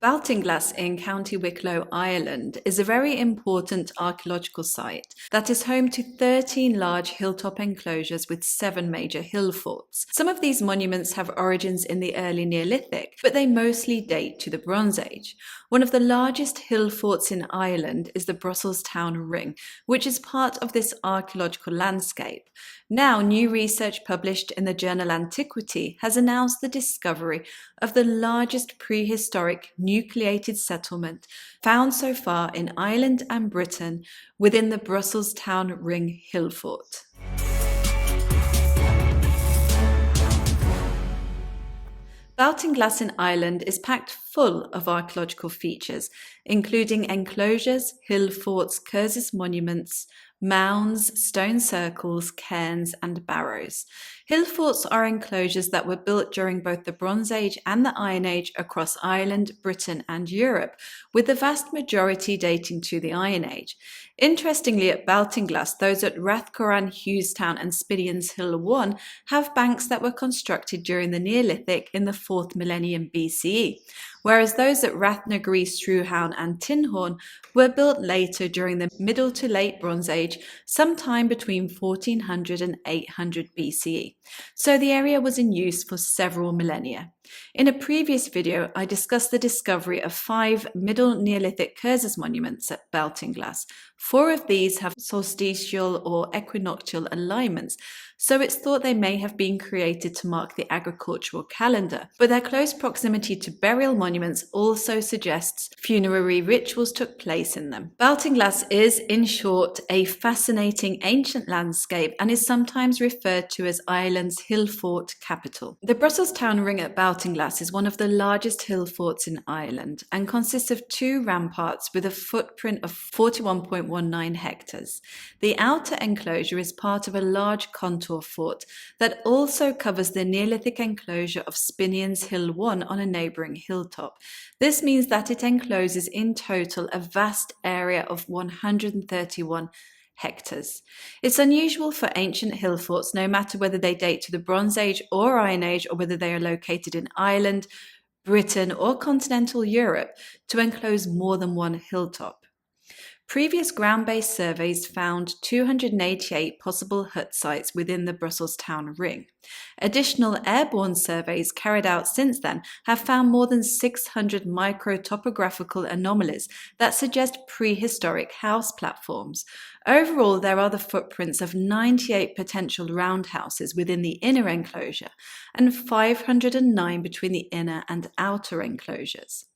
Baltinglass in County Wicklow, Ireland is a very important archaeological site that is home to 13 large hilltop enclosures with 7 major hill forts. Some of these monuments have origins in the early Neolithic, but they mostly date to the Bronze Age. One of the largest hill forts in Ireland is the Brusselstown Ring, which is part of this archaeological landscape. Now, new research published in the journal Antiquity has announced the discovery of the largest prehistoric nucleated settlement found so far in Ireland and Britain within the Brusselstown Ring Hillfort. Baltinglass in Ireland is packed full of archaeological features, including enclosures, hill forts, CURSUS monuments, mounds, stone circles, cairns, and barrows. Hill forts are enclosures that were built during both the Bronze Age and the Iron Age across Ireland, Britain, and Europe, with the vast majority dating to the Iron Age. Interestingly, at Baltinglass, those at Rathcorran, Hughestown, and Spinians Hill 1 have banks that were constructed during the Neolithic in the 4th millennium BCE, whereas those at Rathnagree, Struhown, and Tinhorn were built later during the Middle to Late Bronze Age, sometime between 1400 and 800 BCE. So the area was in use for several millennia. In a previous video, I discussed the discovery of 5 Middle Neolithic CURSUS monuments at Baltinglass. 4 of these have solstitial or equinoctial alignments, so it's thought they may have been created to mark the agricultural calendar, but their close proximity to burial monuments also suggests funerary rituals took place in them. Baltinglass is, in short, a fascinating ancient landscape and is sometimes referred to as Ireland's Hillfort capital. The Brusselstown Ring at Baltinglass is one of the largest hill forts in Ireland and consists of 2 ramparts with a footprint of 41.19 hectares. The outer enclosure is part of a large contour fort that also covers the Neolithic enclosure of Spinians Hill 1 on a neighbouring hilltop. This means that it encloses in total a vast area of 131 hectares. It's unusual for ancient hill forts, no matter whether they date to the Bronze Age or Iron Age, or whether they are located in Ireland, Britain, or continental Europe, to enclose more than one hilltop. Previous ground-based surveys found 288 possible hut sites within the Brusselstown Ring. Additional airborne surveys carried out since then have found more than 600 microtopographical anomalies that suggest prehistoric house platforms. Overall, there are the footprints of 98 potential roundhouses within the inner enclosure and 509 between the inner and outer enclosures.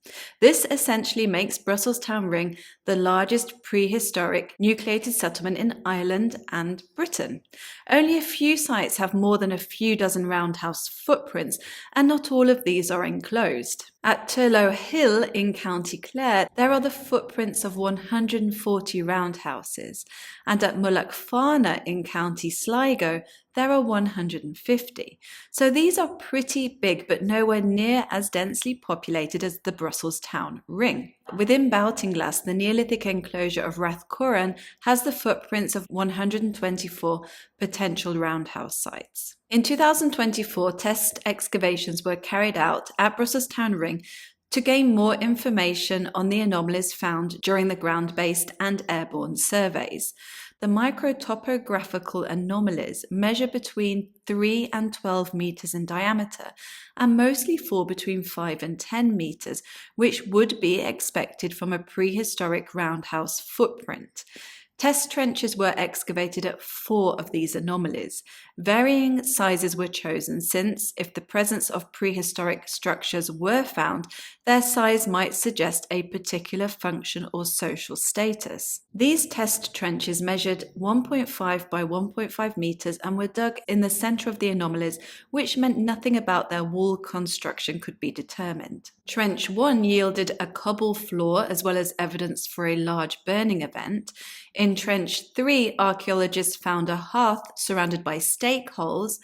This essentially makes Brusselstown Ring the largest prehistoric nucleated settlement in Ireland and Britain. Only a few sites have more than a few dozen roundhouse footprints, and not all of these are enclosed. At Turlough Hill in County Clare, there are the footprints of 140 roundhouses, and at Mullaghfarna in County Sligo, there are 150. So these are pretty big, but nowhere near as densely populated as the Brusselstown Ring. Within Baltinglass, the Neolithic enclosure of Rathcorran has the footprints of 124 potential roundhouse sites. In 2024, test excavations were carried out at Brusselstown Ring to gain more information on the anomalies found during the ground-based and airborne surveys. The microtopographical anomalies measure between 3 and 12 meters in diameter and mostly fall between 5 and 10 meters, which would be expected from a prehistoric roundhouse footprint. Test trenches were excavated at 4 of these anomalies. Varying sizes were chosen since, if the presence of prehistoric structures were found, their size might suggest a particular function or social status. These test trenches measured 1.5 by 1.5 meters and were dug in the center of the anomalies, which meant nothing about their wall construction could be determined. Trench 1 yielded a cobble floor as well as evidence for a large burning event. In Trench 3, archaeologists found a hearth surrounded by stake holes.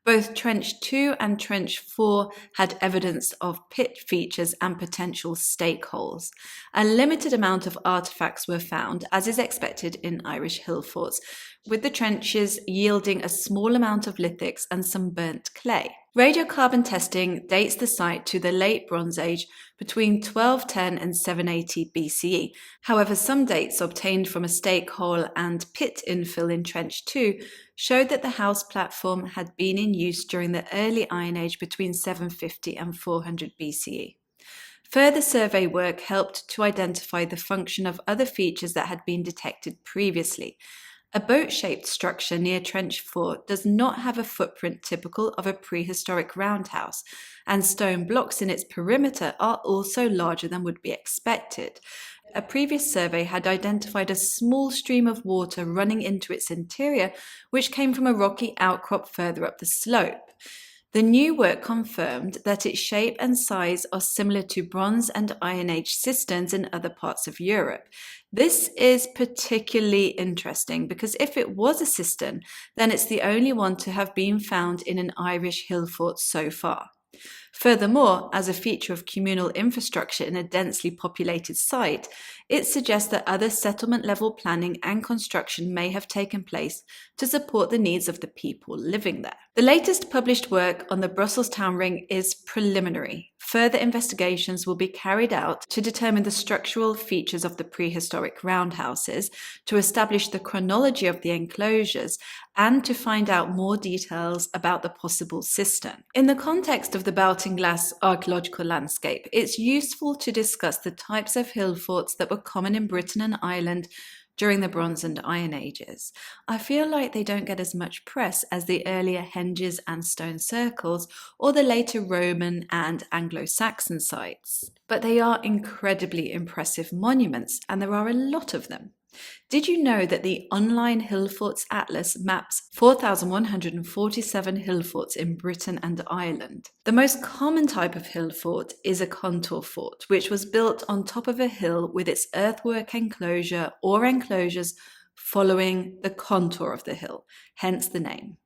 Both Trench 2 and Trench 4 had evidence of pit features and potential stake holes. A limited amount of artifacts were found, as is expected in Irish hill forts, with the trenches yielding a small amount of lithics and some burnt clay. Radiocarbon testing dates the site to the Late Bronze Age between 1210 and 780 BCE. However, some dates obtained from a stake hole and pit infill in Trench 2 showed that the house platform had been in use during the early Iron Age between 750 and 400 BCE. Further survey work helped to identify the function of other features that had been detected previously. A boat-shaped structure near Trench 4 does not have a footprint typical of a prehistoric roundhouse, and stone blocks in its perimeter are also larger than would be expected. A previous survey had identified a small stream of water running into its interior, which came from a rocky outcrop further up the slope. The new work confirmed that its shape and size are similar to Bronze and Iron Age cisterns in other parts of Europe. This is particularly interesting because if it was a cistern, then it's the only one to have been found in an Irish hill fort so far. Furthermore, as a feature of communal infrastructure in a densely populated site, it suggests that other settlement-level planning and construction may have taken place to support the needs of the people living there. The latest published work on the Brusselstown Ring is preliminary. Further investigations will be carried out to determine the structural features of the prehistoric roundhouses, to establish the chronology of the enclosures, and to find out more details about the possible cistern. In the context of the Baltinglass archaeological landscape, it's useful to discuss the types of hill forts that were common in Britain and Ireland during the Bronze and Iron Ages. I feel like they don't get as much press as the earlier henges and stone circles or the later Roman and Anglo-Saxon sites. But they are incredibly impressive monuments, and there are a lot of them. Did you know that the online Hillforts Atlas maps 4,147 hill forts in Britain and Ireland? The most common type of hill fort is a contour fort, which was built on top of a hill with its earthwork enclosure or enclosures following the contour of the hill, hence the name.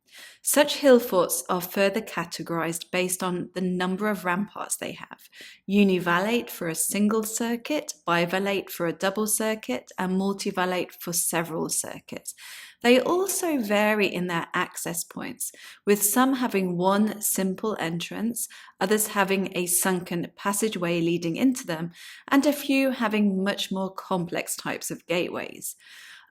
Such hill forts are further categorized based on the number of ramparts they have: univalate for a single circuit, bivalate for a double circuit, and multivalate for several circuits. They also vary in their access points, with some having one simple entrance, others having a sunken passageway leading into them, and a few having much more complex types of gateways.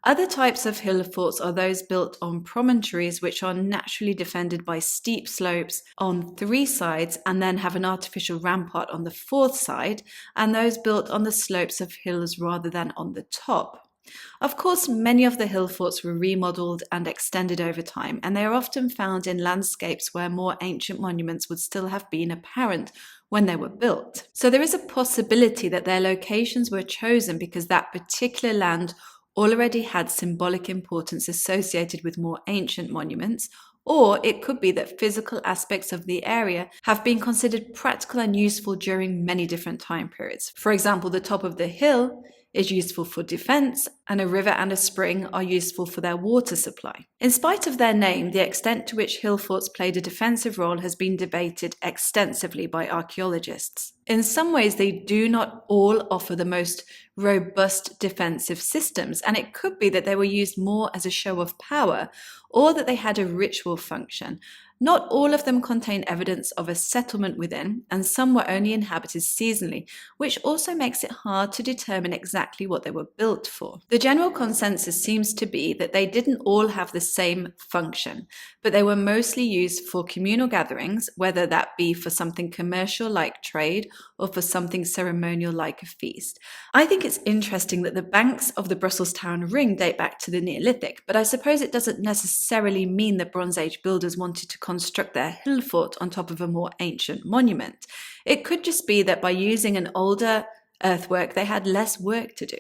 Other types of hill forts are those built on promontories, which are naturally defended by steep slopes on 3 sides and then have an artificial rampart on the 4th side, and those built on the slopes of hills rather than on the top. Of course, many of the hill forts were remodeled and extended over time, and they are often found in landscapes where more ancient monuments would still have been apparent when they were built. So there is a possibility that their locations were chosen because that particular land already had symbolic importance associated with more ancient monuments, or it could be that physical aspects of the area have been considered practical and useful during many different time periods. For example, the top of the hill is useful for defense, and a river and a spring are useful for their water supply. In spite of their name, the extent to which hill forts played a defensive role has been debated extensively by archaeologists. In some ways, they do not all offer the most robust defensive systems, and it could be that they were used more as a show of power, or that they had a ritual function. Not all of them contain evidence of a settlement within, and some were only inhabited seasonally, which also makes it hard to determine exactly what they were built for. The general consensus seems to be that they didn't all have the same function, but they were mostly used for communal gatherings, whether that be for something commercial like trade or for something ceremonial like a feast. I think it's interesting that the banks of the Brusselstown Ring date back to the Neolithic, but I suppose it doesn't necessarily mean that Bronze Age builders wanted to construct their hill fort on top of a more ancient monument. It could just be that by using an older earthwork, they had less work to do.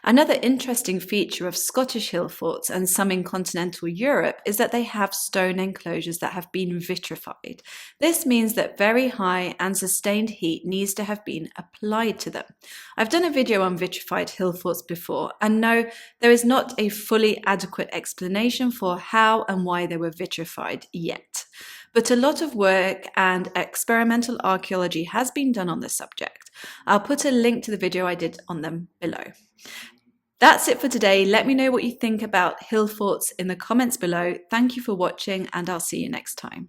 Another interesting feature of Scottish hill forts and some in continental Europe is that they have stone enclosures that have been vitrified. This means that very high and sustained heat needs to have been applied to them. I've done a video on vitrified hill forts before, and no, there is not a fully adequate explanation for how and why they were vitrified yet. But a lot of work and experimental archaeology has been done on this subject. I'll put a link to the video I did on them below. That's it for today. Let me know what you think about hill forts in the comments below. Thank you for watching, and I'll see you next time.